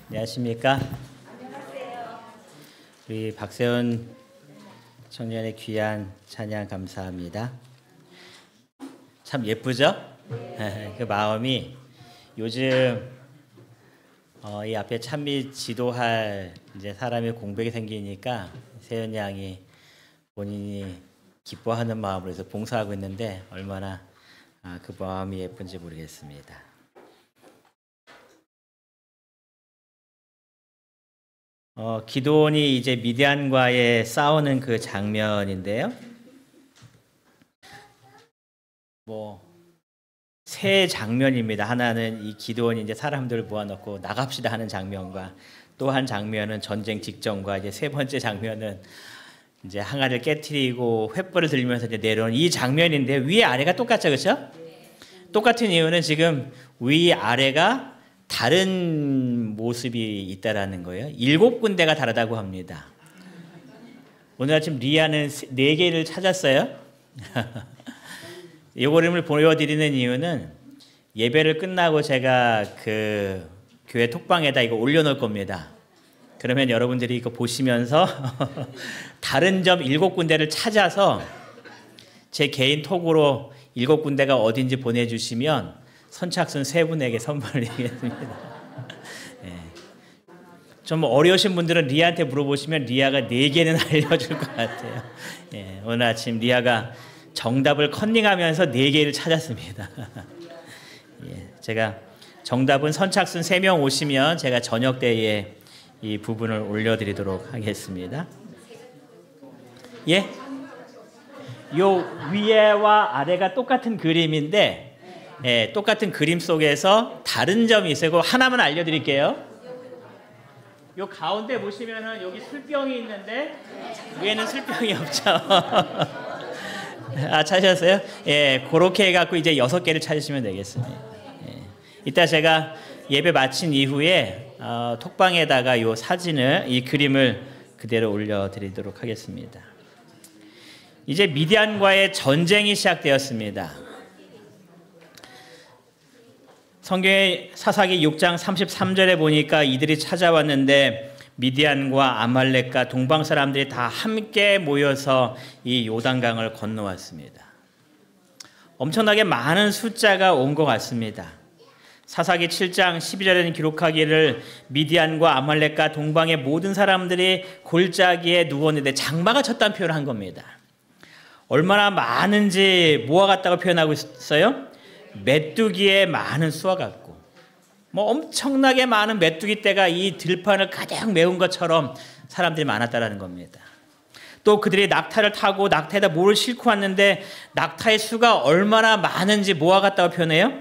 안녕하십니까? 우리 박세훈 청년의 귀한 찬양 감사합니다. 참 예쁘죠? 그 마음이 요즘 이 앞에 찬미 지도할 이제 사람의 공백이 생기니까 세훈 양이 본인이 기뻐하는 마음으로 해서 봉사하고 있는데 얼마나 그 마음이 예쁜지 모르겠습니다. 기드온이 이제 미디안과의 싸우는 그 장면인데요. 세 장면입니다. 하나는 이 기드온이 이제 사람들을 모아놓고 나갑시다 하는 장면과, 또 한 장면은 전쟁 직전과, 이제 세 번째 장면은 이제 항아리를 깨트리고 횃불을 들면서 이제 내려오는 이 장면인데, 위 아래가 똑같죠, 그렇죠? 똑같은 이유는 지금 위 아래가 다른 모습이 있다라는 거예요. 7군데가 다르다고 합니다. 오늘 아침 리아는 4개를 찾았어요. 이 그림을 보여드리는 이유는 예배를 끝나고 제가 그 교회 톡방에다 이거 올려놓을 겁니다. 그러면 여러분들이 이거 보시면서 다른 점 7군데를 찾아서 제 개인 톡으로 7군데가 어딘지 보내주시면 선착순 3분에게 선물을 드리겠습니다. 좀 어려우신 분들은 리아한테 물어보시면 리아가 4개는 알려줄 것 같아요. 오늘 아침 리아가 정답을 컨닝하면서 4개를 찾았습니다. 제가 정답은 선착순 3명 오시면 제가 저녁 때에 이 부분을 올려드리도록 하겠습니다. 요 위에와 아래가 똑같은 그림인데, 똑같은 그림 속에서 다른 점이 있어요. 하나만 알려드릴게요. 요 가운데 보시면은 여기 술병이 있는데 위에는 술병이 없죠. 찾으셨어요? 그렇게 해갖고 이제 6개를 찾으시면 되겠습니다. 이따 제가 예배 마친 이후에 톡방에다가 요 사진을, 이 그림을 그대로 올려드리도록 하겠습니다. 이제 미디안과의 전쟁이 시작되었습니다. 성경의 사사기 6장 33절에 보니까 이들이 찾아왔는데 미디안과 아말렉과 동방 사람들이 다 함께 모여서 이 요단강을 건너왔습니다. 엄청나게 많은 숫자가 온 것 같습니다. 사사기 7장 12절에는 기록하기를 미디안과 아말렉과 동방의 모든 사람들이 골짜기에 누웠는데 장마가 쳤다는 표현을 한 겁니다. 얼마나 많은지 모아갔다고 표현하고 있어요. 메뚜기의 많은 수와 같고, 엄청나게 많은 메뚜기 떼가 이 들판을 가득 메운 것처럼 사람들이 많았다라는 겁니다. 또 그들이 낙타를 타고 낙타에다 모를 싣고 왔는데 낙타의 수가 얼마나 많은지 모아갔다고 표현해요.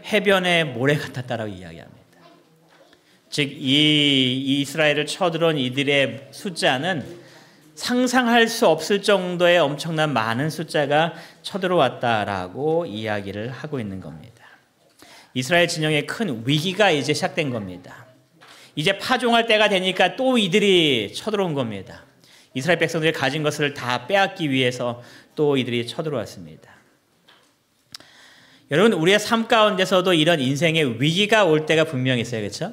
해변에 모래 같았다라고 이야기합니다. 즉 이 이스라엘을 쳐들어온 이들의 숫자는 상상할 수 없을 정도의 엄청난 많은 숫자가 쳐들어왔다라고 이야기를 하고 있는 겁니다. 이스라엘 진영의 큰 위기가 이제 시작된 겁니다. 이제 파종할 때가 되니까 또 이들이 쳐들어온 겁니다. 이스라엘 백성들이 가진 것을 다 빼앗기 위해서 또 이들이 쳐들어왔습니다. 여러분, 우리의 삶 가운데서도 이런 인생의 위기가 올 때가 분명히 있어요. 그렇죠?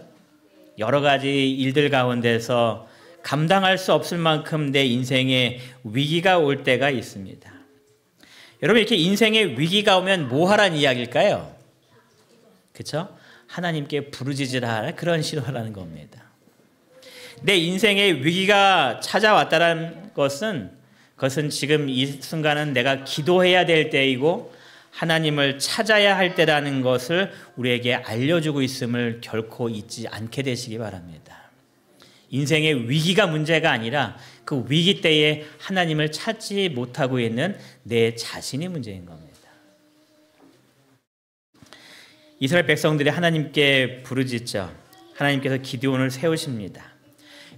여러 가지 일들 가운데서 감당할 수 없을 만큼 내 인생에 위기가 올 때가 있습니다. 여러분, 이렇게 인생에 위기가 오면 뭐 하라는 이야기일까요? 그렇죠? 하나님께 부르짖으라, 그런 시도라는 겁니다. 내 인생에 위기가 찾아왔다는 것은 지금 이 순간은 내가 기도해야 될 때이고 하나님을 찾아야 할 때라는 것을 우리에게 알려주고 있음을 결코 잊지 않게 되시기 바랍니다. 인생의 위기가 문제가 아니라 그 위기 때에 하나님을 찾지 못하고 있는 내 자신이 문제인 겁니다. 이스라엘 백성들이 하나님께 부르짖죠. 하나님께서 기드온을 세우십니다.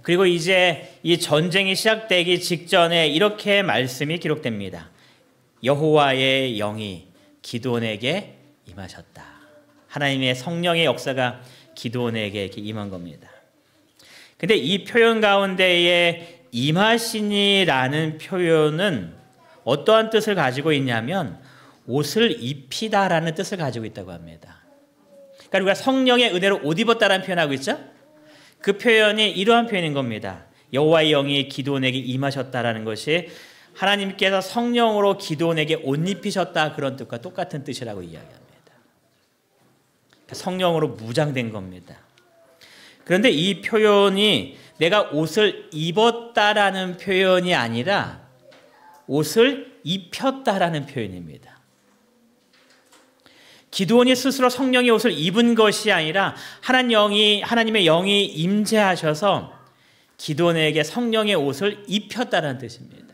그리고 이제 이 전쟁이 시작되기 직전에 이렇게 말씀이 기록됩니다. 여호와의 영이 기드온에게 임하셨다. 하나님의 성령의 역사가 기드온에게 이렇게 임한 겁니다. 근데 이 표현 가운데에 임하시니라는 표현은 어떠한 뜻을 가지고 있냐면 옷을 입히다라는 뜻을 가지고 있다고 합니다. 그러니까 우리가 성령의 은혜로 옷 입었다라는 표현하고 있죠. 그 표현이 이러한 표현인 겁니다. 여호와의 영이 기드온에게 임하셨다라는 것이 하나님께서 성령으로 기드온에게 옷 입히셨다, 그런 뜻과 똑같은 뜻이라고 이야기합니다. 성령으로 무장된 겁니다. 그런데 이 표현이 내가 옷을 입었다라는 표현이 아니라 옷을 입혔다라는 표현입니다. 기드온이 스스로 성령의 옷을 입은 것이 아니라 하나님의 영이 임재하셔서 기드온에게 성령의 옷을 입혔다는 뜻입니다.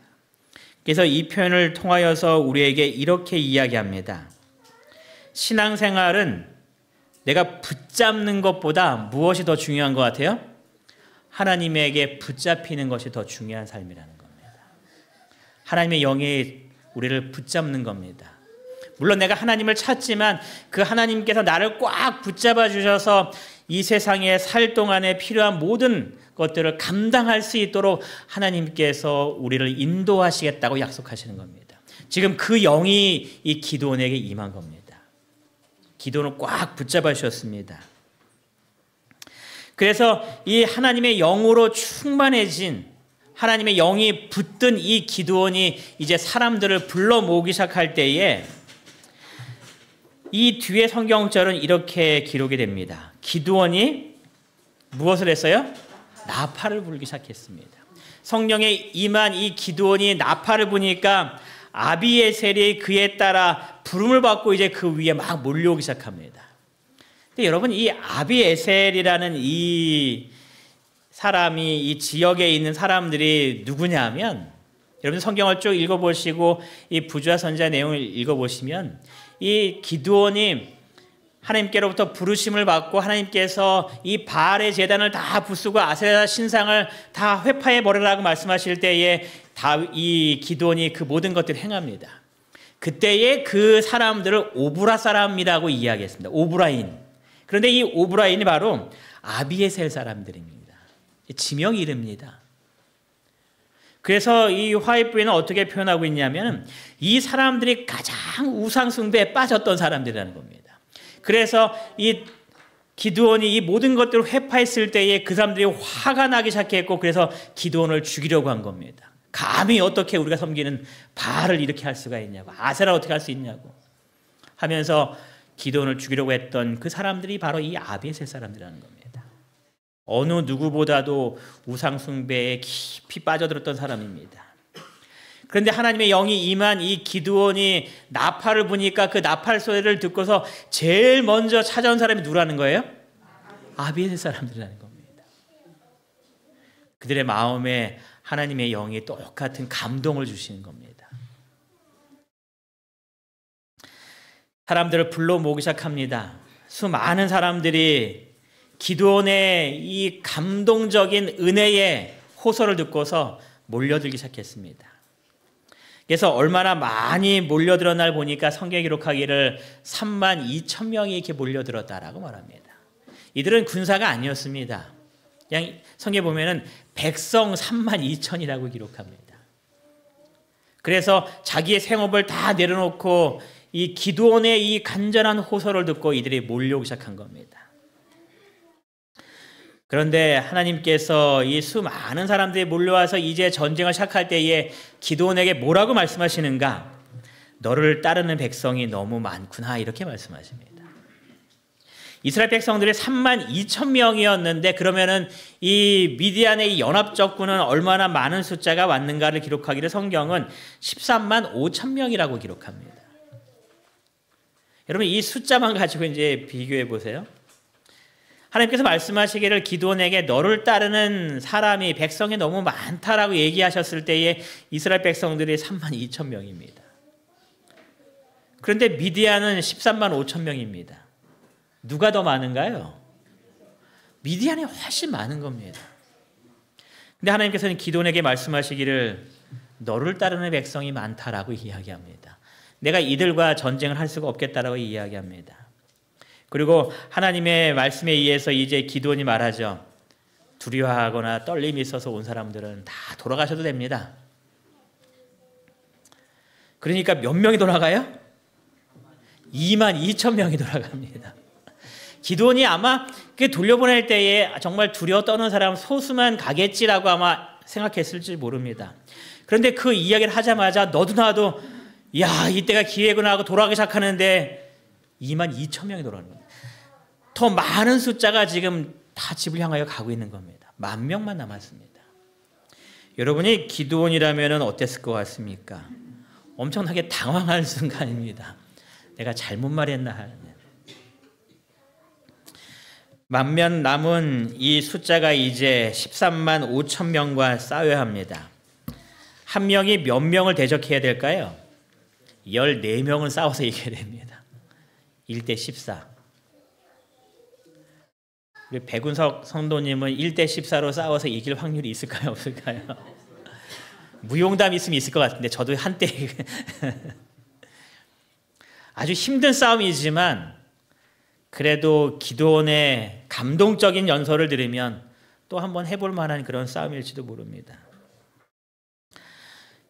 그래서 이 표현을 통하여서 우리에게 이렇게 이야기합니다. 신앙생활은 내가 붙잡는 것보다 무엇이 더 중요한 것 같아요? 하나님에게 붙잡히는 것이 더 중요한 삶이라는 겁니다. 하나님의 영이 우리를 붙잡는 겁니다. 물론 내가 하나님을 찾지만 그 하나님께서 나를 꽉 붙잡아 주셔서 이 세상에 살 동안에 필요한 모든 것들을 감당할 수 있도록 하나님께서 우리를 인도하시겠다고 약속하시는 겁니다. 지금 그 영이 이 기드온에게 임한 겁니다. 기드온을 꽉 붙잡아 주셨습니다. 그래서 이 하나님의 영으로 충만해진, 하나님의 영이 붙든 이 기드온이 이제 사람들을 불러 모으기 시작할 때에 이 뒤에 성경절은 이렇게 기록이 됩니다. 기드온이 무엇을 했어요? 나팔을 불기 시작했습니다. 성령에 임한 이 기드온이 나팔을 부니까 아비에셀이 그에 따라 부름을 받고 이제 그 위에 막 몰려오기 시작합니다. 근데 여러분, 이 아비에셀이라는 이 사람이, 이 지역에 있는 사람들이 누구냐면, 여러분 성경을 쭉 읽어보시고 이 부조와 선지자 내용을 읽어보시면 이 기드온이 하나님께로부터 부르심을 받고 하나님께서 이 바알의 제단을 다 부수고 아세라 신상을 다 회파해 버리라고 말씀하실 때에 이 기드온이 그 모든 것들을 행합니다. 그때에 그 사람들을 오브라 사람이라고 이야기했습니다. 오브라인. 그런데 이 오브라인이 바로 아비에셀 사람들입니다. 지명 이름입니다. 그래서 이 화해부에는 어떻게 표현하고 있냐면 이 사람들이 가장 우상숭배에 빠졌던 사람들이라는 겁니다. 그래서 이 기드온이 이 모든 것들을 회파했을 때에 그 사람들이 화가 나기 시작했고, 그래서 기드온을 죽이려고 한 겁니다. 감히 어떻게 우리가 섬기는 바알을 이렇게 할 수가 있냐고, 아세라 어떻게 할 수 있냐고 하면서 기드온을 죽이려고 했던 그 사람들이 바로 이 아비에셀 사람들이라는 겁니다. 어느 누구보다도 우상숭배에 깊이 빠져들었던 사람입니다. 그런데 하나님의 영이 임한 이 기드온이 나팔을 부니까 그 나팔 소리를 듣고서 제일 먼저 찾아온 사람이 누구라는 거예요? 아비에셀 사람들이라는 겁니다. 그들의 마음에 하나님의 영이 똑같은 감동을 주시는 겁니다. 사람들을 불러 모으기 시작합니다. 수많은 사람들이 기드온의 이 감동적인 은혜의 호소를 듣고서 몰려들기 시작했습니다. 그래서 얼마나 많이 몰려들었 날 보니까 성경에 기록하기를 32,000명이 이렇게 몰려들었다라고 말합니다. 이들은 군사가 아니었습니다. 그냥 성경에 보면은 백성 32,000이라고 기록합니다. 그래서 자기의 생업을 다 내려놓고 이 기드온의 이 간절한 호소를 듣고 이들이 몰려오기 시작한 겁니다. 그런데 하나님께서 이 수많은 사람들이 몰려와서 이제 전쟁을 시작할 때에 기드온에게 뭐라고 말씀하시는가? 너를 따르는 백성이 너무 많구나, 이렇게 말씀하십니다. 이스라엘 백성들이 32,000명이었는데 그러면은 이 미디안의 이 연합적군은 얼마나 많은 숫자가 왔는가를 기록하기를 성경은 135,000명이라고 기록합니다. 여러분, 이 숫자만 가지고 이제 비교해 보세요. 하나님께서 말씀하시기를 기드온에게 너를 따르는 사람이, 백성이 너무 많다라고 얘기하셨을 때에 이스라엘 백성들이 32,000명입니다. 그런데 미디안은 135,000명입니다. 누가 더 많은가요? 미디안이 훨씬 많은 겁니다. 근데 하나님께서는 기드온에게 말씀하시기를 너를 따르는 백성이 많다라고 이야기합니다. 내가 이들과 전쟁을 할 수가 없겠다라고 이야기합니다. 그리고 하나님의 말씀에 의해서 이제 기드온이 말하죠. 두려워하거나 떨림이 있어서 온 사람들은 다 돌아가셔도 됩니다. 그러니까 몇 명이 돌아가요? 22,000명이 돌아갑니다. 기드온이 아마 그 돌려보낼 때에 정말 두려워 떠는 사람 소수만 가겠지라고 아마 생각했을지 모릅니다. 그런데 그 이야기를 하자마자 너도 나도 야, 이때가 기회구나 하고 돌아가기 시작하는데 22,000명이 돌아가는 겁니다. 더 많은 숫자가 지금 다 집을 향하여 가고 있는 겁니다. 10,000명만 남았습니다. 여러분이 기드온이라면 어땠을 것 같습니까? 엄청나게 당황할 순간입니다. 내가 잘못 말했나 하는. 10,000명 남은 이 숫자가 이제 13만 5천 명과 싸워야 합니다. 한 명이 몇 명을 대적해야 될까요? 14명을 싸워서 이겨야 됩니다. 1대 14. 우리 백운석 성도님은 1대 14로 싸워서 이길 확률이 있을까요? 없을까요? 무용담 있으면 있을 것 같은데 저도 한때 아주 힘든 싸움이지만 그래도 기드온의 감동적인 연설을 들으면 또 한번 해볼 만한 그런 싸움일지도 모릅니다.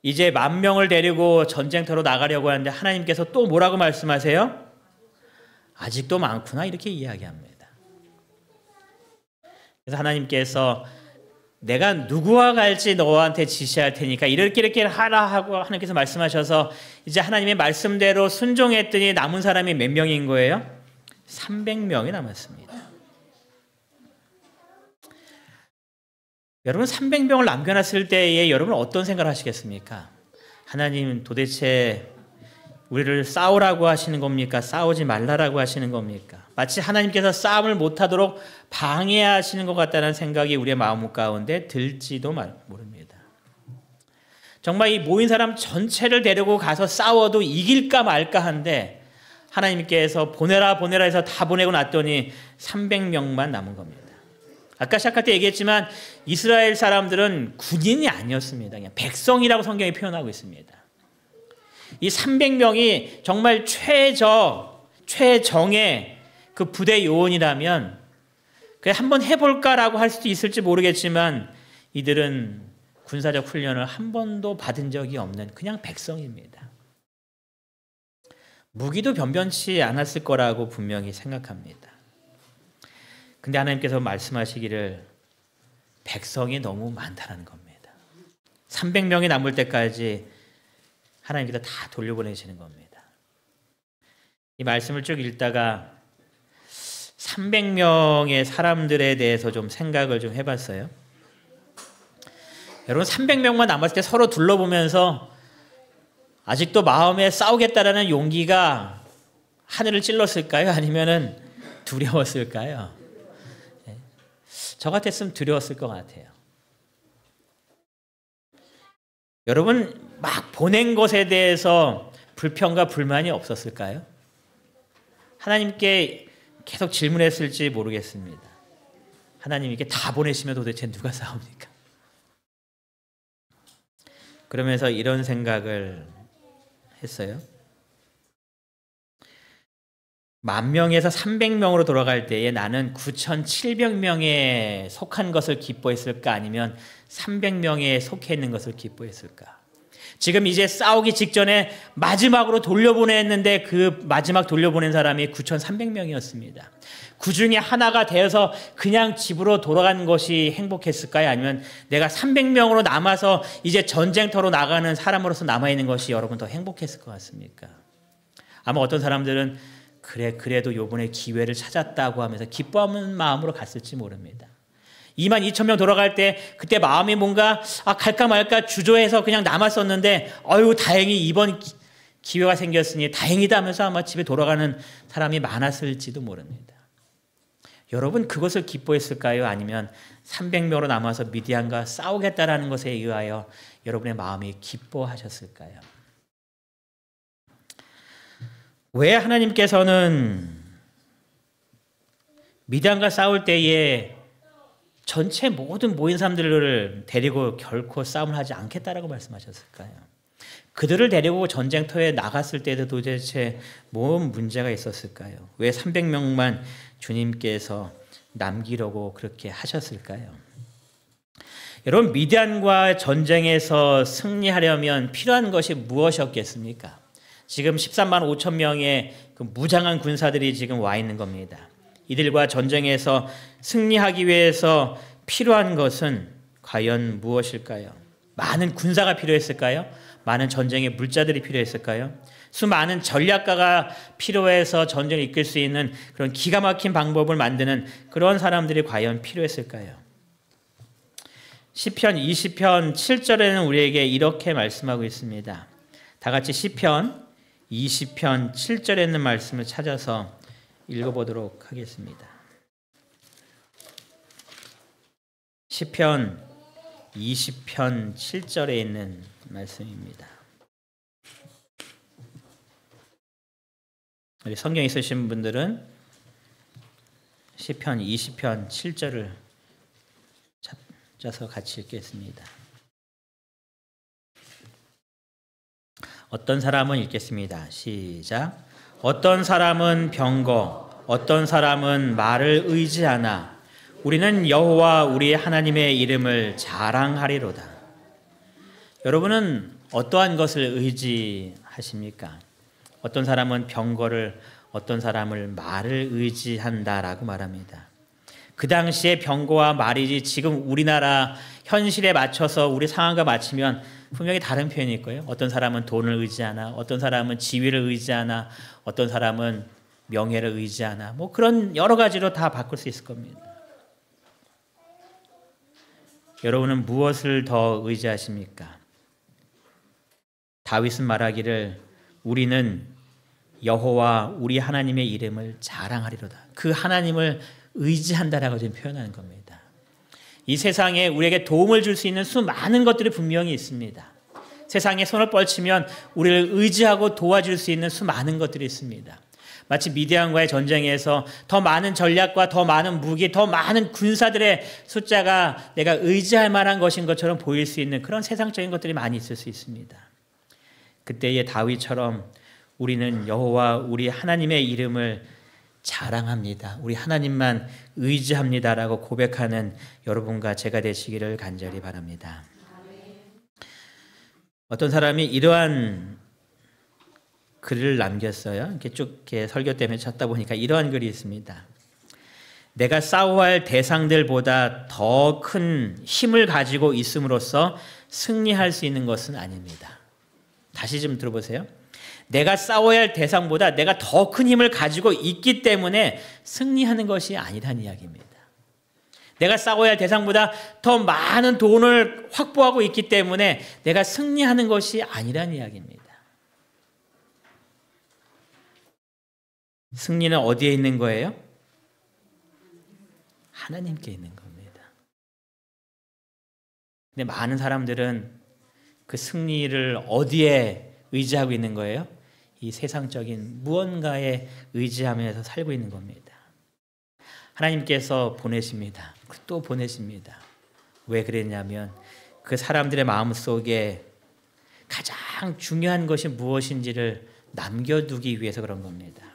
이제 10,000명을 데리고 전쟁터로 나가려고 하는데 하나님께서 또 뭐라고 말씀하세요? 아직도 많구나 이렇게 이야기합니다. 그래서 하나님께서 내가 누구와 갈지 너한테 지시할 테니까 이렇게 하라 하고 하나님께서 말씀하셔서 이제 하나님의 말씀대로 순종했더니 남은 사람이 몇 명인 거예요? 300명이 남았습니다. 여러분 300명을 남겨놨을 때에 여러분 어떤 생각을 하시겠습니까? 하나님 도대체 우리를 싸우라고 하시는 겁니까? 싸우지 말라라고 하시는 겁니까? 마치 하나님께서 싸움을 못하도록 방해하시는 것 같다는 생각이 우리의 마음 가운데 들지도 모릅니다. 정말 이 모인 사람 전체를 데리고 가서 싸워도 이길까 말까 한데 하나님께서 보내라 해서 다 보내고 났더니 300명만 남은 겁니다. 아까 시작할 때 얘기했지만 이스라엘 사람들은 군인이 아니었습니다. 그냥 백성이라고 성경이 표현하고 있습니다. 이 300명이 정말 최정의 그 부대 요원이라면 그냥 한번 해볼까라고 할 수도 있을지 모르겠지만 이들은 군사적 훈련을 한 번도 받은 적이 없는 그냥 백성입니다. 무기도 변변치 않았을 거라고 분명히 생각합니다. 근데 하나님께서 말씀하시기를 백성이 너무 많다는 겁니다. 300명이 남을 때까지 하나님께서 다 돌려보내시는 겁니다. 이 말씀을 쭉 읽다가 300명의 사람들에 대해서 좀 생각을 좀 해봤어요. 여러분 300명만 남았을 때 서로 둘러보면서 아직도 마음에 싸우겠다라는 용기가 하늘을 찔렀을까요? 아니면은 두려웠을까요? 저 같았으면 두려웠을 것 같아요. 여러분 막 보낸 것에 대해서 불평과 불만이 없었을까요? 하나님께 계속 질문했을지 모르겠습니다. 하나님 이렇게 다 보내시면 도대체 누가 싸웁니까? 그러면서 이런 생각을 했어요. 10,000명에서 300명으로 돌아갈 때에 나는 9,700명에 속한 것을 기뻐했을까 아니면 300명에 속해 있는 것을 기뻐했을까? 지금 이제 싸우기 직전에 마지막으로 돌려보냈는데 그 마지막 돌려보낸 사람이 9,300명이었습니다. 그 중에 하나가 되어서 그냥 집으로 돌아간 것이 행복했을까요? 아니면 내가 300명으로 남아서 이제 전쟁터로 나가는 사람으로서 남아있는 것이 여러분 더 행복했을 것 같습니까? 아마 어떤 사람들은 그래도 요번에 기회를 찾았다고 하면서 기뻐하는 마음으로 갔을지 모릅니다. 22,000명 돌아갈 때 그때 마음이 뭔가 갈까 말까 주저해서 그냥 남았었는데 어휴 다행히 이번 기회가 생겼으니 다행이다 하면서 아마 집에 돌아가는 사람이 많았을지도 모릅니다. 여러분 그것을 기뻐했을까요? 아니면 300명으로 남아서 미디안과 싸우겠다라는 것에 의하여 여러분의 마음이 기뻐하셨을까요? 왜 하나님께서는 미디안과 싸울 때에 전체 모든 모인 사람들을 데리고 결코 싸움을 하지 않겠다라고 말씀하셨을까요? 그들을 데리고 전쟁터에 나갔을 때도 도대체 뭔 문제가 있었을까요? 왜 300명만 주님께서 남기려고 그렇게 하셨을까요? 여러분 미디안과 전쟁에서 승리하려면 필요한 것이 무엇이었겠습니까? 지금 13만 5천 명의 그 무장한 군사들이 지금 와 있는 겁니다. 이들과 전쟁에서 승리하기 위해서 필요한 것은 과연 무엇일까요? 많은 군사가 필요했을까요? 많은 전쟁의 물자들이 필요했을까요? 수많은 전략가가 필요해서 전쟁을 이끌 수 있는 그런 기가 막힌 방법을 만드는 그런 사람들이 과연 필요했을까요? 시편 20편 7절에는 우리에게 이렇게 말씀하고 있습니다. 다 같이 시편 20편 7절에 있는 말씀을 찾아서 읽어보도록 하겠습니다. 시편 20편 7절에 있는 말씀입니다. 우리 성경 있으신 분들은 시편 20편 7절을 찾아서 같이 읽겠습니다. 어떤 사람은 읽겠습니다. 시작. 어떤 사람은 병거, 어떤 사람은 말을 의지하나 우리는 여호와 우리 하나님의 이름을 자랑하리로다. 여러분은 어떠한 것을 의지하십니까? 어떤 사람은 병거를, 어떤 사람을 말을 의지한다라고 말합니다. 그 당시에 병거와 말이지 지금 우리나라 현실에 맞춰서 우리 상황과 맞추면 분명히 다른 표현일 거예요. 어떤 사람은 돈을 의지하나, 어떤 사람은 지위를 의지하나, 어떤 사람은 명예를 의지하나, 뭐 그런 여러 가지로 다 바꿀 수 있을 겁니다. 여러분은 무엇을 더 의지하십니까? 다윗은 말하기를 우리는 여호와 우리 하나님의 이름을 자랑하리로다. 그 하나님을 의지한다라고 지금 표현하는 겁니다. 이 세상에 우리에게 도움을 줄 수 있는 수많은 것들이 분명히 있습니다. 세상에 손을 뻗치면 우리를 의지하고 도와줄 수 있는 수많은 것들이 있습니다. 마치 미디안과의 전쟁에서 더 많은 전략과 더 많은 무기, 더 많은 군사들의 숫자가 내가 의지할 만한 것인 것처럼 보일 수 있는 그런 세상적인 것들이 많이 있을 수 있습니다. 그때의 다윗처럼 우리는 여호와 우리 하나님의 이름을 자랑합니다. 우리 하나님만 의지합니다라고 고백하는 여러분과 제가 되시기를 간절히 바랍니다. 어떤 사람이 이러한 글을 남겼어요. 이렇게 쭉 이렇게 설교 때문에 찾다 보니까 이러한 글이 있습니다. 내가 싸워야 할 대상들보다 더 큰 힘을 가지고 있음으로써 승리할 수 있는 것은 아닙니다. 다시 좀 들어보세요. 내가 싸워야 할 대상보다 내가 더 큰 힘을 가지고 있기 때문에 승리하는 것이 아니라는 이야기입니다. 내가 싸워야 할 대상보다 더 많은 돈을 확보하고 있기 때문에 내가 승리하는 것이 아니라는 이야기입니다. 승리는 어디에 있는 거예요? 하나님께 있는 겁니다. 근데 많은 사람들은 그 승리를 어디에 의지하고 있는 거예요? 이 세상적인 무언가에 의지하면서 살고 있는 겁니다. 하나님께서 보내십니다. 또 보내십니다. 왜 그랬냐면 그 사람들의 마음속에 가장 중요한 것이 무엇인지를 남겨두기 위해서 그런 겁니다.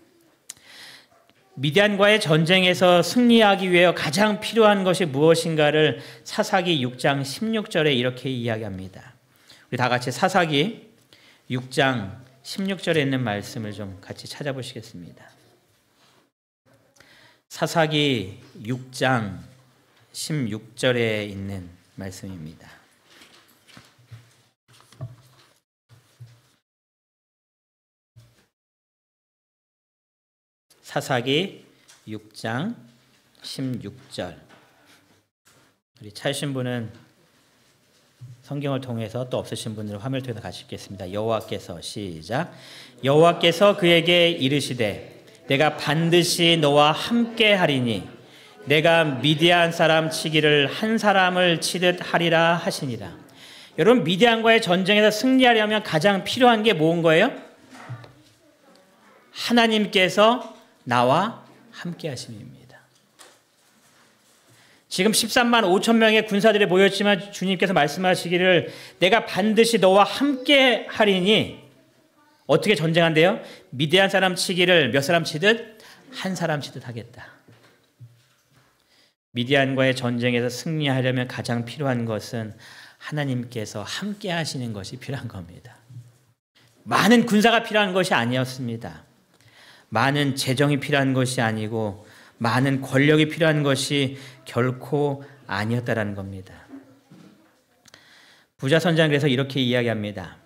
미디안과의 전쟁에서 승리하기 위해 가장 필요한 것이 무엇인가를 사사기 6장 16절에 이렇게 이야기합니다. 우리 다 같이 사사기 6장 16절에 있는 말씀을 좀 같이 찾아보시겠습니다. 사사기 6장 16절에 있는 말씀입니다. 사사기 6장 16절. 우리 찾으신 분은 성경을 통해서, 또 없으신 분들은 화면을 통해서 같이 읽겠습니다. 여호와께서, 시작. 여호와께서 그에게 이르시되 내가 반드시 너와 함께 하리니 내가 미디안 사람 치기를 한 사람을 치듯 하리라 하시니라. 여러분, 미디안과의 전쟁에서 승리하려면 가장 필요한 게 뭔 거예요? 하나님께서 나와 함께 하심입니다. 지금 13만 5천 명의 군사들이 모였지만 주님께서 말씀하시기를 내가 반드시 너와 함께 하리니 어떻게 전쟁한대요? 미디안 사람 치기를 몇 사람 치듯? 한 사람 치듯 하겠다. 미디안과의 전쟁에서 승리하려면 가장 필요한 것은 하나님께서 함께 하시는 것이 필요한 겁니다. 많은 군사가 필요한 것이 아니었습니다. 많은 재정이 필요한 것이 아니고 많은 권력이 필요한 것이 결코 아니었다라는 겁니다. 부자 선장 그래서 이렇게 이야기합니다.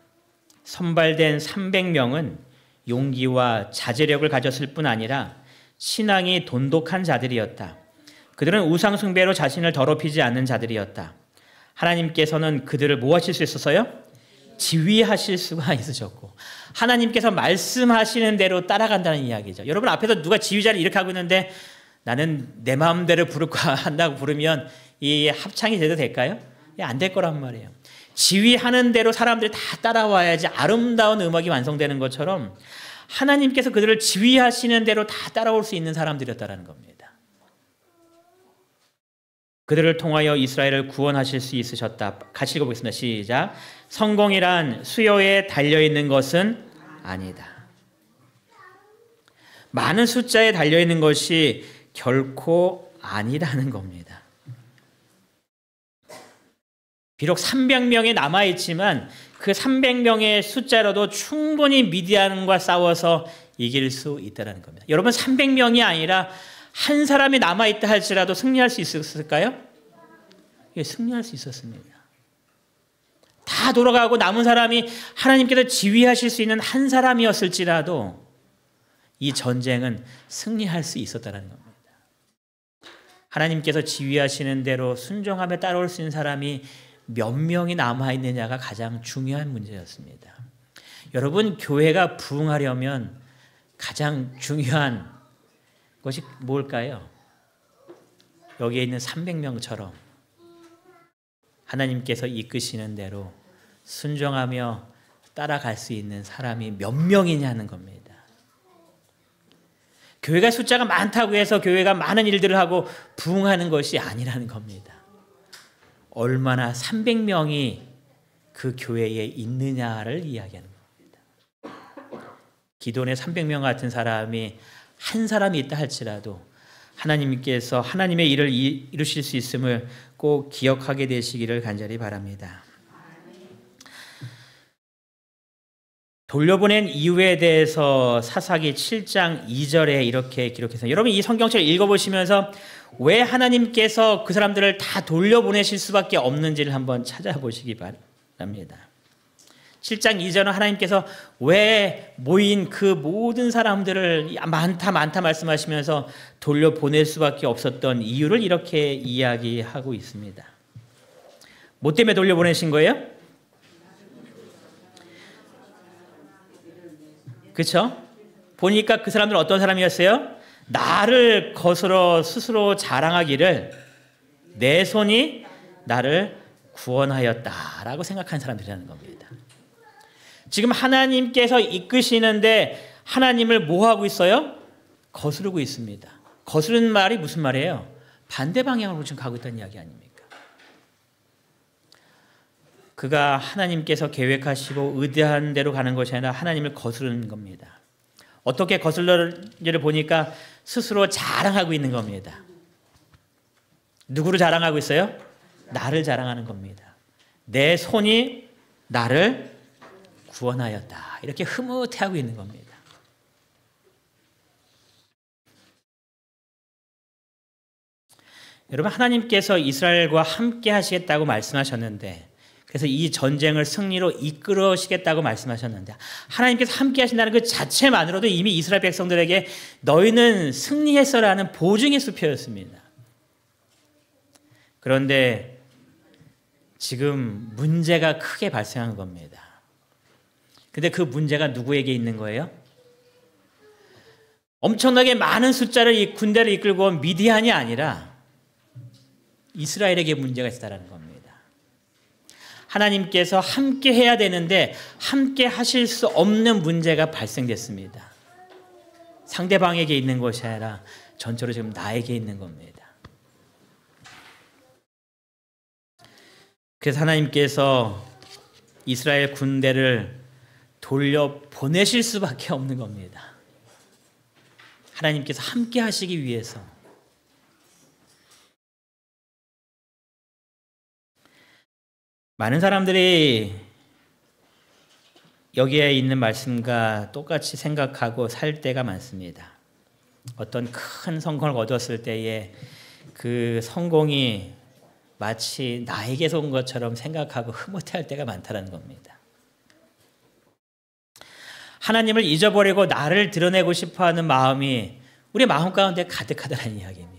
선발된 300명은 용기와 자제력을 가졌을 뿐 아니라 신앙이 돈독한 자들이었다. 그들은 우상 숭배로 자신을 더럽히지 않는 자들이었다. 하나님께서는 그들을 뭐 하실 수 있었어요? 지휘하실 수가 있으셨고, 하나님께서 말씀하시는 대로 따라간다는 이야기죠. 여러분 앞에서 누가 지휘자를 이렇게 하고 있는데 나는 내 마음대로 한다고 부르면 이 합창이 제대로 될까요? 안 될 거란 말이에요. 지휘하는 대로 사람들이 다 따라와야지 아름다운 음악이 완성되는 것처럼 하나님께서 그들을 지휘하시는 대로 다 따라올 수 있는 사람들이었다는 겁니다. 그들을 통하여 이스라엘을 구원하실 수 있으셨다. 같이 읽어보겠습니다. 시작. 성공이란 수요에 달려있는 것은 아니다. 많은 숫자에 달려있는 것이 결코 아니라는 겁니다. 비록 300명이 남아있지만 그 300명의 숫자로도 충분히 미디안과 싸워서 이길 수 있다는 겁니다. 여러분 300명이 아니라 한 사람이 남아있다 할지라도 승리할 수 있었을까요? 예, 승리할 수 있었습니다. 다 돌아가고 남은 사람이 하나님께서 지휘하실 수 있는 한 사람이었을지라도 이 전쟁은 승리할 수 있었다는 겁니다. 하나님께서 지휘하시는 대로 순종하며 따라올 수 있는 사람이 몇 명이 남아있느냐가 가장 중요한 문제였습니다. 여러분, 교회가 부흥하려면 가장 중요한 것이 뭘까요? 여기에 있는 300명처럼 하나님께서 이끄시는 대로 순종하며 따라갈 수 있는 사람이 몇 명이냐는 겁니다. 교회가 숫자가 많다고 해서 교회가 많은 일들을 하고 부흥하는 것이 아니라는 겁니다. 얼마나 300명이 그 교회에 있느냐를 이야기하는 겁니다. 기존에 300명 같은 사람이 한 사람이 있다 할지라도 하나님께서 하나님의 일을 이루실 수 있음을 꼭 기억하게 되시기를 간절히 바랍니다. 돌려보낸 이유에 대해서 사사기 7장 2절에 이렇게 기록했어요. 여러분 이 성경책을 읽어보시면서 왜 하나님께서 그 사람들을 다 돌려보내실 수밖에 없는지를 한번 찾아보시기 바랍니다. 7장 2절은 하나님께서 왜 모인 그 모든 사람들을 많다 말씀하시면서 돌려보낼 수밖에 없었던 이유를 이렇게 이야기하고 있습니다. 뭐 때문에 돌려보내신 거예요? 그렇죠? 보니까 그 사람들은 어떤 사람이었어요? 나를 거스러 스스로 자랑하기를 내 손이 나를 구원하였다라고 생각하는 사람들이라는 겁니다. 지금 하나님께서 이끄시는데 하나님을 뭐 하고 있어요? 거스르고 있습니다. 거스르는 말이 무슨 말이에요? 반대 방향으로 지금 가고 있다는 이야기 아닙니까? 그가 하나님께서 계획하시고 의도한 대로 가는 것이 아니라 하나님을 거스르는 겁니다. 어떻게 거슬러지를 보니까 스스로 자랑하고 있는 겁니다. 누구를 자랑하고 있어요? 나를 자랑하는 겁니다. 내 손이 나를 구원하였다. 이렇게 흐뭇해하고 있는 겁니다. 여러분 하나님께서 이스라엘과 함께 하시겠다고 말씀하셨는데 그래서 이 전쟁을 승리로 이끌으시겠다고 말씀하셨는데 하나님께서 함께 하신다는 그 자체만으로도 이미 이스라엘 백성들에게 너희는 승리했어라는 보증의 수표였습니다. 그런데 지금 문제가 크게 발생한 겁니다. 근데 그 문제가 누구에게 있는 거예요? 엄청나게 많은 숫자를 이 군대를 이끌고 온 미디안이 아니라 이스라엘에게 문제가 있다는 겁니다. 하나님께서 함께 해야 되는데 함께 하실 수 없는 문제가 발생됐습니다. 상대방에게 있는 것이 아니라 전적으로 지금 나에게 있는 겁니다. 그래서 하나님께서 이스라엘 군대를 돌려보내실 수밖에 없는 겁니다. 하나님께서 함께 하시기 위해서. 많은 사람들이 여기에 있는 말씀과 똑같이 생각하고 살 때가 많습니다. 어떤 큰 성공을 얻었을 때에 그 성공이 마치 나에게서 온 것처럼 생각하고 흐뭇해할 때가 많다는 겁니다. 하나님을 잊어버리고 나를 드러내고 싶어하는 마음이 우리 마음 가운데 가득하다는 이야기입니다.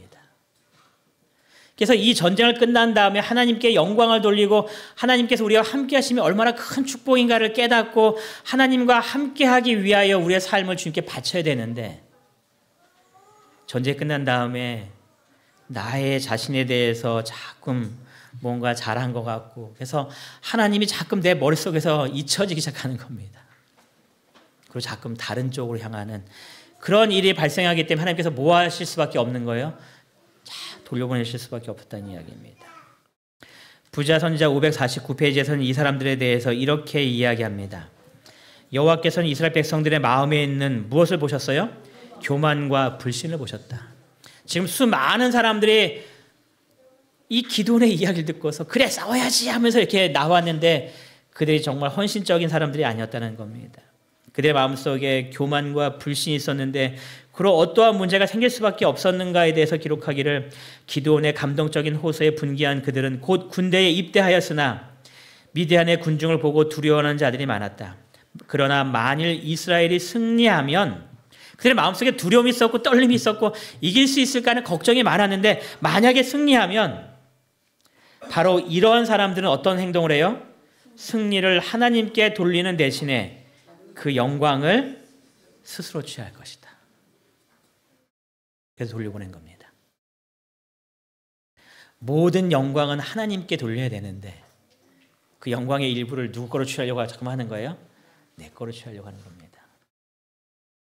그래서 이 전쟁을 끝난 다음에 하나님께 영광을 돌리고 하나님께서 우리와 함께 하심이 얼마나 큰 축복인가를 깨닫고 하나님과 함께 하기 위하여 우리의 삶을 주님께 바쳐야 되는데, 전쟁이 끝난 다음에 나의 자신에 대해서 자꾸 뭔가 잘한 것 같고, 그래서 하나님이 자꾸 내 머릿속에서 잊혀지기 시작하는 겁니다. 그리고 자꾸 다른 쪽으로 향하는 그런 일이 발생하기 때문에 하나님께서 뭐 하실 수밖에 없는 거예요? 돌려보내실 수밖에 없었다는 이야기입니다. 부자 선지자 549페이지에서는 이 사람들에 대해서 이렇게 이야기합니다. 여호와께서는 이스라엘 백성들의 마음에 있는 무엇을 보셨어요? 교만과 불신을 보셨다. 지금 수많은 사람들이 이 기도원의 이야기를 듣고서 그래 싸워야지 하면서 이렇게 나왔는데 그들이 정말 헌신적인 사람들이 아니었다는 겁니다. 그들의 마음속에 교만과 불신이 있었는데 그런 어떠한 문제가 생길 수밖에 없었는가에 대해서 기록하기를, 기드온의 감동적인 호소에 분개한 그들은 곧 군대에 입대하였으나 미디안의 군중을 보고 두려워하는 자들이 많았다. 그러나 만일 이스라엘이 승리하면, 그들의 마음속에 두려움이 있었고 떨림이 있었고 이길 수 있을까 하는 걱정이 많았는데, 만약에 승리하면 바로 이러한 사람들은 어떤 행동을 해요? 승리를 하나님께 돌리는 대신에 그 영광을 스스로 취할 것이다. 그래서 돌려보낸 겁니다. 모든 영광은 하나님께 돌려야 되는데 그 영광의 일부를 누구 거로 취하려고 자꾸 하는 거예요? 내 거로 취하려고 하는 겁니다.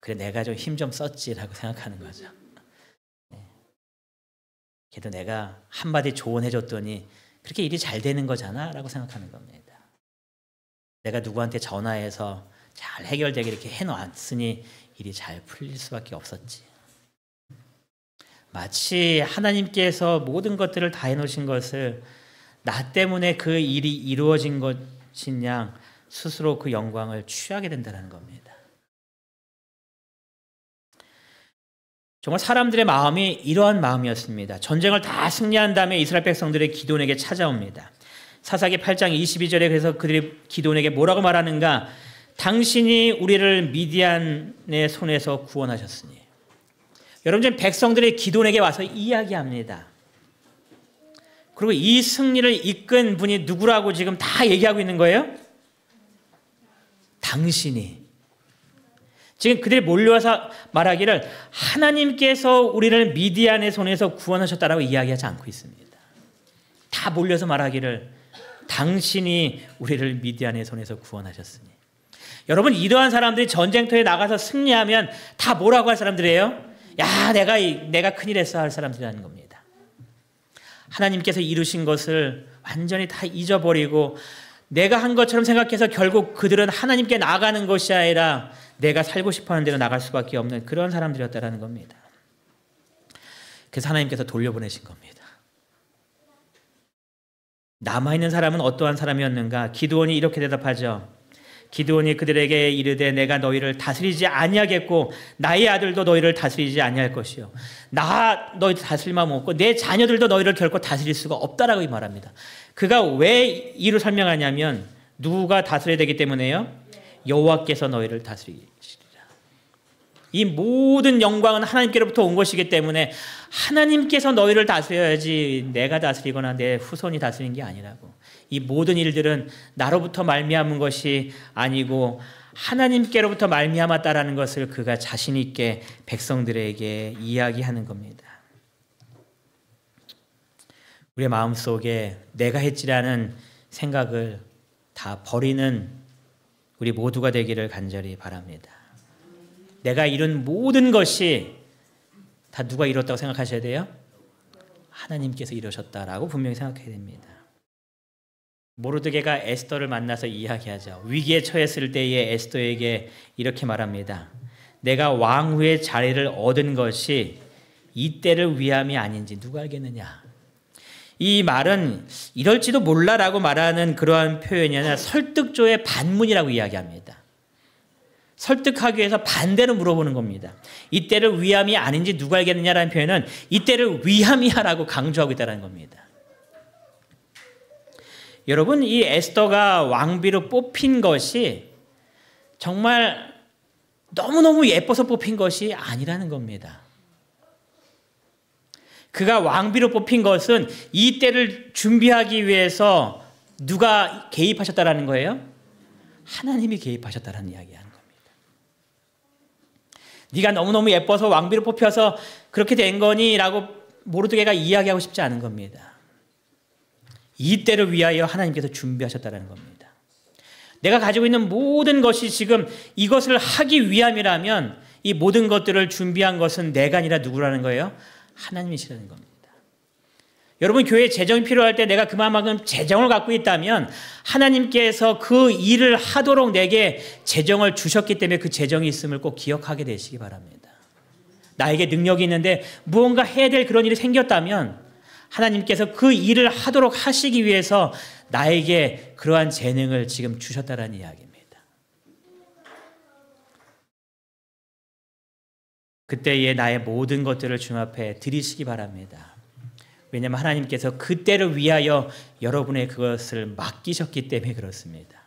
그래 내가 좀 힘 좀 썼지라고 생각하는 거죠. 그래도 내가 한마디 조언해줬더니 그렇게 일이 잘 되는 거잖아 라고 생각하는 겁니다. 내가 누구한테 전화해서 잘 해결되게 이렇게 해놨으니 일이 잘 풀릴 수밖에 없었지. 마치 하나님께서 모든 것들을 다 해놓으신 것을 나 때문에 그 일이 이루어진 것인 양 스스로 그 영광을 취하게 된다는 겁니다. 정말 사람들의 마음이 이러한 마음이었습니다. 전쟁을 다 승리한 다음에 이스라엘 백성들의 기드온에게 찾아옵니다. 사사기 8장 22절에 그래서 그들이 기드온에게 뭐라고 말하는가? 당신이 우리를 미디안의 손에서 구원하셨으니. 여러분 지금 백성들의 기드온에게 와서 이야기합니다. 그리고 이 승리를 이끈 분이 누구라고 지금 다 얘기하고 있는 거예요? 당신이. 지금 그들이 몰려와서 말하기를 하나님께서 우리를 미디안의 손에서 구원하셨다라고 이야기하지 않고 있습니다. 다 몰려서 말하기를 당신이 우리를 미디안의 손에서 구원하셨으니. 여러분 이러한 사람들이 전쟁터에 나가서 승리하면 다 뭐라고 할 사람들이에요? 야 내가 큰일 했어 할 사람들이라는 겁니다. 하나님께서 이루신 것을 완전히 다 잊어버리고 내가 한 것처럼 생각해서 결국 그들은 하나님께 나아가는 것이 아니라 내가 살고 싶어하는 대로 나갈 수밖에 없는 그런 사람들이었다는 겁니다. 그래서 하나님께서 돌려보내신 겁니다. 남아있는 사람은 어떠한 사람이었는가? 기드온이 이렇게 대답하죠. 기드온이 그들에게 이르되 내가 너희를 다스리지 아니하겠고 나의 아들도 너희를 다스리지 아니할 것이요 나 너희 다스릴 마음 없고 내 자녀들도 너희를 결코 다스릴 수가 없다라고 말합니다. 그가 왜 이로 설명하냐면 누가 다스려야 되기 때문에요. 여호와께서 너희를 다스리시리라. 이 모든 영광은 하나님께로부터 온 것이기 때문에 하나님께서 너희를 다스려야지 내가 다스리거나 내 후손이 다스리는 게 아니라고. 이 모든 일들은 나로부터 말미암은 것이 아니고 하나님께로부터 말미암았다라는 것을 그가 자신 있게 백성들에게 이야기하는 겁니다. 우리의 마음속에 내가 했지라는 생각을 다 버리는 우리 모두가 되기를 간절히 바랍니다. 내가 이룬 모든 것이 다 누가 이뤘다고 생각하셔야 돼요? 하나님께서 이루셨다라고 분명히 생각해야 됩니다. 모르드게가 에스더를 만나서 이야기하죠. 위기에 처했을 때에 에스더에게 이렇게 말합니다. 내가 왕후의 자리를 얻은 것이 이때를 위함이 아닌지 누가 알겠느냐. 이 말은 이럴지도 몰라라고 말하는 그러한 표현이 아니라 설득조의 반문이라고 이야기합니다. 설득하기 위해서 반대로 물어보는 겁니다. 이때를 위함이 아닌지 누가 알겠느냐라는 표현은 이때를 위함이야라고 강조하고 있다는 겁니다. 여러분, 이 에스더가 왕비로 뽑힌 것이 정말 너무너무 예뻐서 뽑힌 것이 아니라는 겁니다. 그가 왕비로 뽑힌 것은 이 때를 준비하기 위해서 누가 개입하셨다라는 거예요? 하나님이 개입하셨다는 이야기하는 겁니다. 네가 너무너무 예뻐서 왕비로 뽑혀서 그렇게 된 거니? 라고 모르드게가 이야기하고 싶지 않은 겁니다. 이 때를 위하여 하나님께서 준비하셨다는 겁니다. 내가 가지고 있는 모든 것이 지금 이것을 하기 위함이라면 이 모든 것들을 준비한 것은 내가 아니라 누구라는 거예요? 하나님이시라는 겁니다. 여러분, 교회에 재정이 필요할 때 내가 그만큼 재정을 갖고 있다면 하나님께서 그 일을 하도록 내게 재정을 주셨기 때문에 그 재정이 있음을 꼭 기억하게 되시기 바랍니다. 나에게 능력이 있는데 무언가 해야 될 그런 일이 생겼다면 하나님께서 그 일을 하도록 하시기 위해서 나에게 그러한 재능을 지금 주셨다는 이야기입니다. 그때에 나의 모든 것들을 주님 앞에 드리시기 바랍니다. 왜냐하면 하나님께서 그때를 위하여 여러분의 그것을 맡기셨기 때문에 그렇습니다.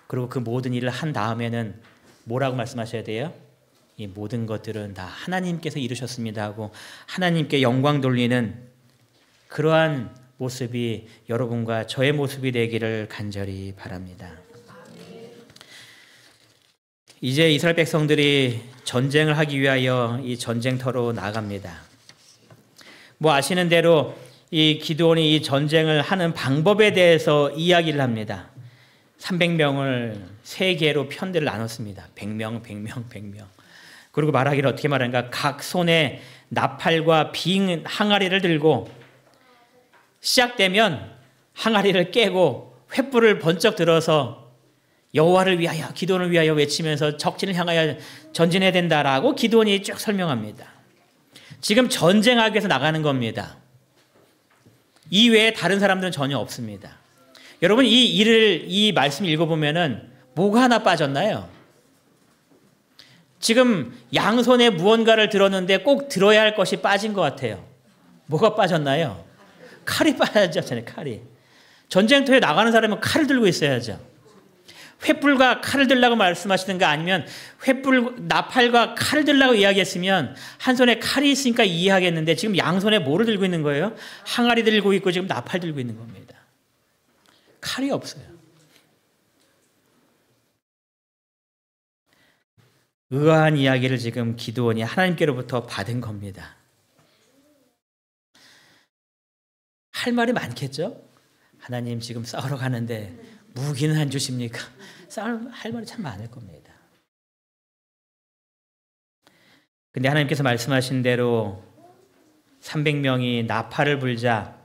그리고 그 모든 일을 한 다음에는 뭐라고 말씀하셔야 돼요? 이 모든 것들은 다 하나님께서 이루셨습니다 하고 하나님께 영광 돌리는 그러한 모습이 여러분과 저의 모습이 되기를 간절히 바랍니다. 이제 이스라엘 백성들이 전쟁을 하기 위하여 이 전쟁터로 나갑니다. 뭐 아시는 대로 이 기드온이 이 전쟁을 하는 방법에 대해서 이야기를 합니다. 300명을 3개로 편대를 나눴습니다. 100명, 100명, 100명. 그리고 말하기를 어떻게 말하는가? 각 손에 나팔과 빙 항아리를 들고 시작되면 항아리를 깨고 횃불을 번쩍 들어서 여호와를 위하여 기드온을 위하여 외치면서 적진을 향하여 전진해야 된다라고 기드온이 쭉 설명합니다. 지금 전쟁하기 위해서 나가는 겁니다. 이 외에 다른 사람들은 전혀 없습니다. 여러분, 이 말씀 읽어보면은 뭐가 하나 빠졌나요? 지금 양손에 무언가를 들었는데 꼭 들어야 할 것이 빠진 것 같아요. 뭐가 빠졌나요? 칼이 빠졌잖아요. 칼이. 전쟁터에 나가는 사람은 칼을 들고 있어야죠. 횃불과 칼을 들라고 말씀하시든가 아니면 횃불, 나팔과 칼을 들라고 이야기했으면 한 손에 칼이 있으니까 이해하겠는데 지금 양손에 뭐를 들고 있는 거예요? 항아리 들고 있고 지금 나팔 들고 있는 겁니다. 칼이 없어요. 의아한 이야기를 지금 기드온이 하나님께로부터 받은 겁니다. 할 말이 많겠죠? 하나님 지금 싸우러 가는데 무기는 안 주십니까? 할 말이 참 많을 겁니다. 근데 하나님께서 말씀하신 대로 300명이 나팔을 불자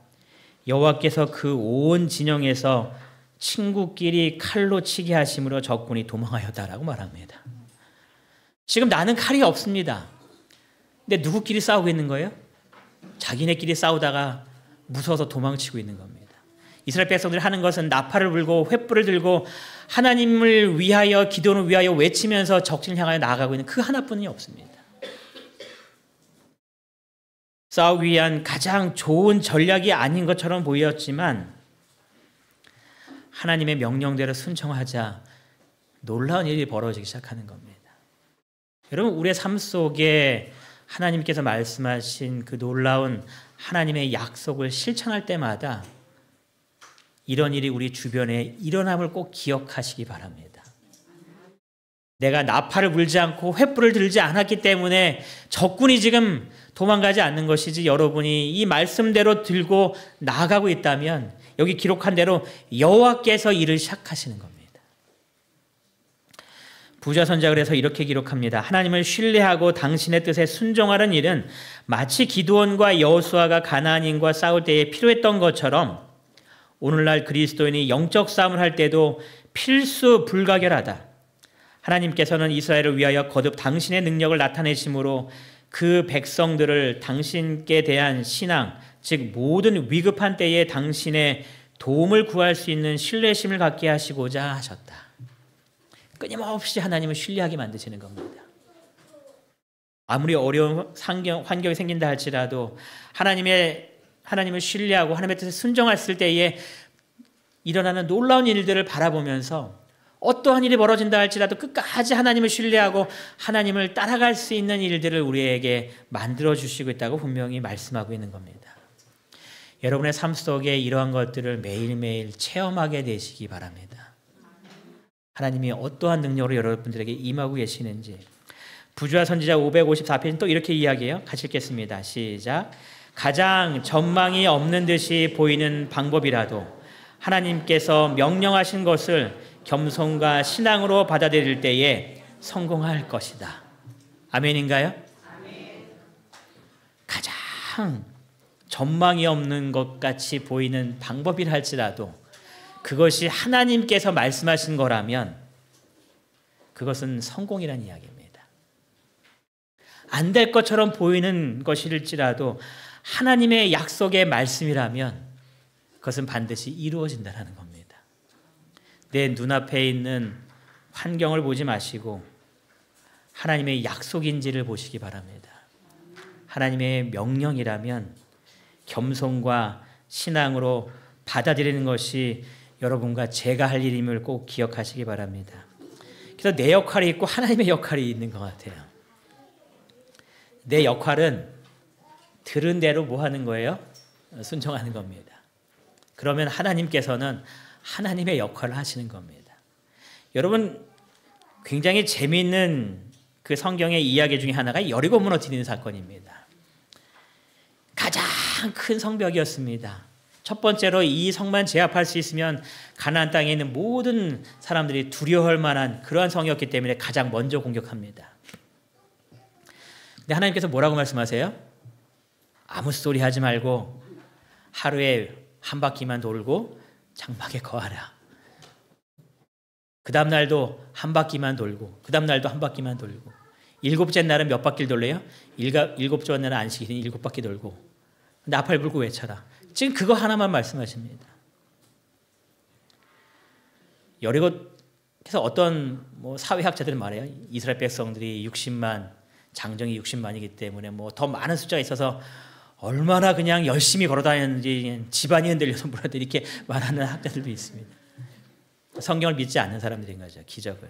여호와께서 그 온 진영에서 친구끼리 칼로 치게 하심으로 적군이 도망하였다라고 말합니다. 지금 나는 칼이 없습니다. 근데 누구끼리 싸우고 있는 거예요? 자기네끼리 싸우다가 무서워서 도망치고 있는 겁니다. 이스라엘 백성들이 하는 것은 나팔을 불고 횃불을 들고 하나님을 위하여 기도를 위하여 외치면서 적진을 향하여 나아가고 있는 그 하나뿐이 없습니다. 싸우기 위한 가장 좋은 전략이 아닌 것처럼 보였지만 하나님의 명령대로 순종하자 놀라운 일이 벌어지기 시작하는 겁니다. 여러분, 우리의 삶 속에 하나님께서 말씀하신 그 놀라운 하나님의 약속을 실천할 때마다 이런 일이 우리 주변에 일어남을 꼭 기억하시기 바랍니다. 내가 나팔을 불지 않고 횃불을 들지 않았기 때문에 적군이 지금 도망가지 않는 것이지 여러분이 이 말씀대로 들고 나아가고 있다면 여기 기록한 대로 여호와께서 일을 시작하시는 겁니다. 부자선자 그래서 이렇게 기록합니다. 하나님을 신뢰하고 당신의 뜻에 순종하는 일은 마치 기드온과 여호수아가 가나안인과 싸울 때에 필요했던 것처럼 오늘날 그리스도인이 영적 싸움을 할 때도 필수 불가결하다. 하나님께서는 이스라엘을 위하여 거듭 당신의 능력을 나타내심으로 그 백성들을 당신께 대한 신앙, 즉 모든 위급한 때에 당신의 도움을 구할 수 있는 신뢰심을 갖게 하시고자 하셨다. 끊임없이 하나님을 신뢰하게 만드시는 겁니다. 아무리 어려운 환경이 생긴다 할지라도 하나님을 신뢰하고 하나님의 뜻에 순종했을 때에 일어나는 놀라운 일들을 바라보면서 어떠한 일이 벌어진다 할지라도 끝까지 하나님을 신뢰하고 하나님을 따라갈 수 있는 일들을 우리에게 만들어주시고 있다고 분명히 말씀하고 있는 겁니다. 여러분의 삶 속에 이러한 것들을 매일매일 체험하게 되시기 바랍니다. 하나님이 어떠한 능력으로 여러분들에게 임하고 계시는지. 부조와 선지자 554편은 또 이렇게 이야기해요. 같이 읽겠습니다. 시작. 가장 전망이 없는 듯이 보이는 방법이라도 하나님께서 명령하신 것을 겸손과 신앙으로 받아들일 때에 성공할 것이다. 아멘인가요? 아멘. 가장 전망이 없는 것 같이 보이는 방법이라 할지라도 그것이 하나님께서 말씀하신 거라면 그것은 성공이라는 이야기입니다. 안 될 것처럼 보이는 것일지라도 하나님의 약속의 말씀이라면 그것은 반드시 이루어진다는 겁니다. 내 눈앞에 있는 환경을 보지 마시고 하나님의 약속인지를 보시기 바랍니다. 하나님의 명령이라면 겸손과 신앙으로 받아들이는 것이 여러분과 제가 할 일임을 꼭 기억하시기 바랍니다. 그래서 내 역할이 있고 하나님의 역할이 있는 것 같아요. 내 역할은 들은 대로 뭐 하는 거예요? 순종하는 겁니다. 그러면 하나님께서는 하나님의 역할을 하시는 겁니다. 여러분, 굉장히 재미있는 그 성경의 이야기 중에 하나가 여리고 무너지는 사건입니다. 가장 큰 성벽이었습니다. 첫 번째로 이 성만 제압할 수 있으면 가나안 땅에 있는 모든 사람들이 두려워할 만한 그러한 성이었기 때문에 가장 먼저 공격합니다. 근데 하나님께서 뭐라고 말씀하세요? 아무 소리 하지 말고 하루에 한 바퀴만 돌고 장막에 거하라. 그 다음 날도 한 바퀴만 돌고 그 다음 날도 한 바퀴만 돌고 일곱째 날은 몇 바퀴를 돌래요? 일곱째 날은 안식일은 7바퀴 돌고 나팔 불고 외쳐라. 지금 그거 하나만 말씀하십니다. 여리고에서 어떤 사회학자들은 말해요. 이스라엘 백성들이 60만 장정이 60만이기 때문에 더 많은 숫자가 있어서 얼마나 그냥 열심히 걸어다녔는지 집안이 흔들려서 뭐라도 이렇게 말하는 학자들도 있습니다. 성경을 믿지 않는 사람들인 거죠. 기적을.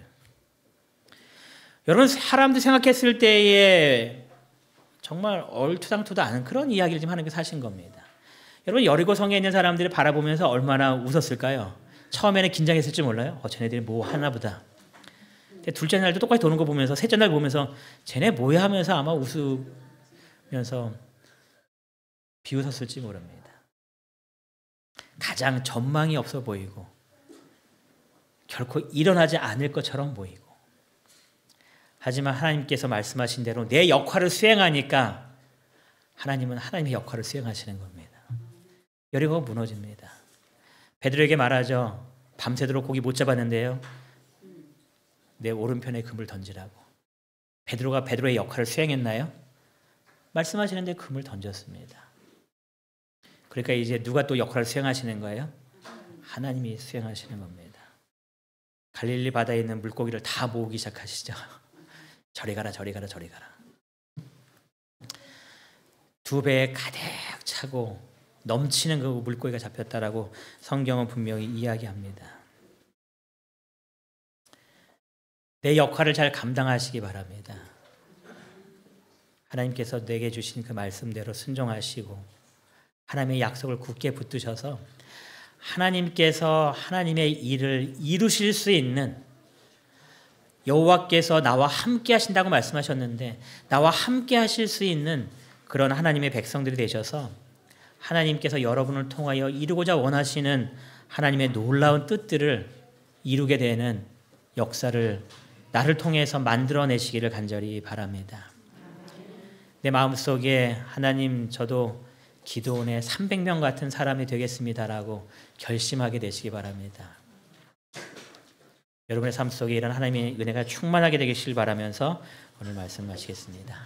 여러분, 사람들 생각했을 때에 정말 얼토당토도 않은 그런 이야기를 지금 하나님께서 하신 겁니다. 여러분, 여리고 성에 있는 사람들을 바라보면서 얼마나 웃었을까요? 처음에는 긴장했을지 몰라요. 쟤네들이 뭐 하나 보다. 둘째 날도 똑같이 도는 거 보면서 셋째 날 보면서 쟤네 뭐야 하면서 아마 웃으면서 비웃었을지 모릅니다. 가장 전망이 없어 보이고 결코 일어나지 않을 것처럼 보이고 하지만 하나님께서 말씀하신 대로 내 역할을 수행하니까 하나님은 하나님의 역할을 수행하시는 겁니다. 여리고가 무너집니다. 베드로에게 말하죠. 밤새도록 고기 못 잡았는데요. 내 오른편에 금을 던지라고. 베드로가 베드로의 역할을 수행했나요? 말씀하시는데 금을 던졌습니다. 그러니까 이제 누가 또 역할을 수행하시는 거예요? 하나님이 수행하시는 겁니다. 갈릴리 바다에 있는 물고기를 다 모으기 시작하시죠. 저리 가라, 저리 가라, 저리 가라. 2배에 가득 차고 넘치는 그 물고기가 잡혔다라고 성경은 분명히 이야기합니다. 내 역할을 잘 감당하시기 바랍니다. 하나님께서 내게 주신 그 말씀대로 순종하시고 하나님의 약속을 굳게 붙드셔서 하나님께서 하나님의 일을 이루실 수 있는 여호와께서 나와 함께 하신다고 말씀하셨는데 나와 함께 하실 수 있는 그런 하나님의 백성들이 되셔서 하나님께서 여러분을 통하여 이루고자 원하시는 하나님의 놀라운 뜻들을 이루게 되는 역사를 나를 통해서 만들어내시기를 간절히 바랍니다. 내 마음속에 하나님 저도 기도원의 300명 같은 사람이 되겠습니다라고 결심하게 되시기 바랍니다. 여러분의 삶 속에 이런 하나님의 은혜가 충만하게 되시길 바라면서 오늘 말씀 마치겠습니다.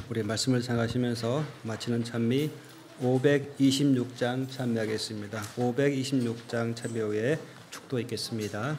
우리 말씀을 생각하시면서 마치는 찬미 526장 찬미하겠습니다. 526장 찬미 후에 축도 있겠습니다.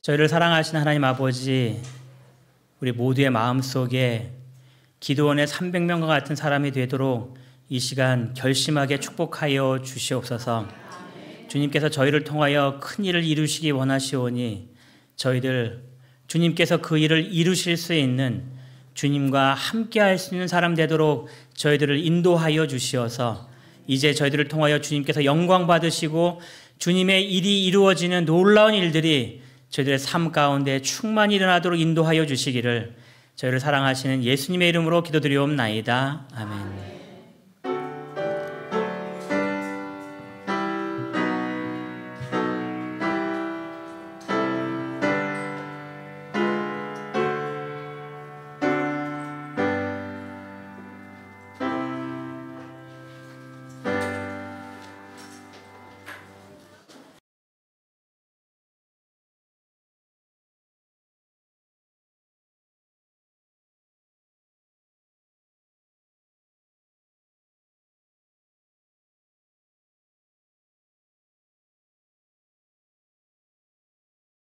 저희를 사랑하시는 하나님 아버지, 우리 모두의 마음속에 기도원의 300명과 같은 사람이 되도록 이 시간 결심하게 축복하여 주시옵소서. 주님께서 저희를 통하여 큰 일을 이루시기 원하시오니 저희들 주님께서 그 일을 이루실 수 있는, 주님과 함께 할 수 있는 사람 되도록 저희들을 인도하여 주시어서 이제 저희들을 통하여 주님께서 영광 받으시고 주님의 일이 이루어지는 놀라운 일들이 저희들의 삶 가운데 충만히 일어나도록 인도하여 주시기를 저희를 사랑하시는 예수님의 이름으로 기도드리옵나이다. 아멘.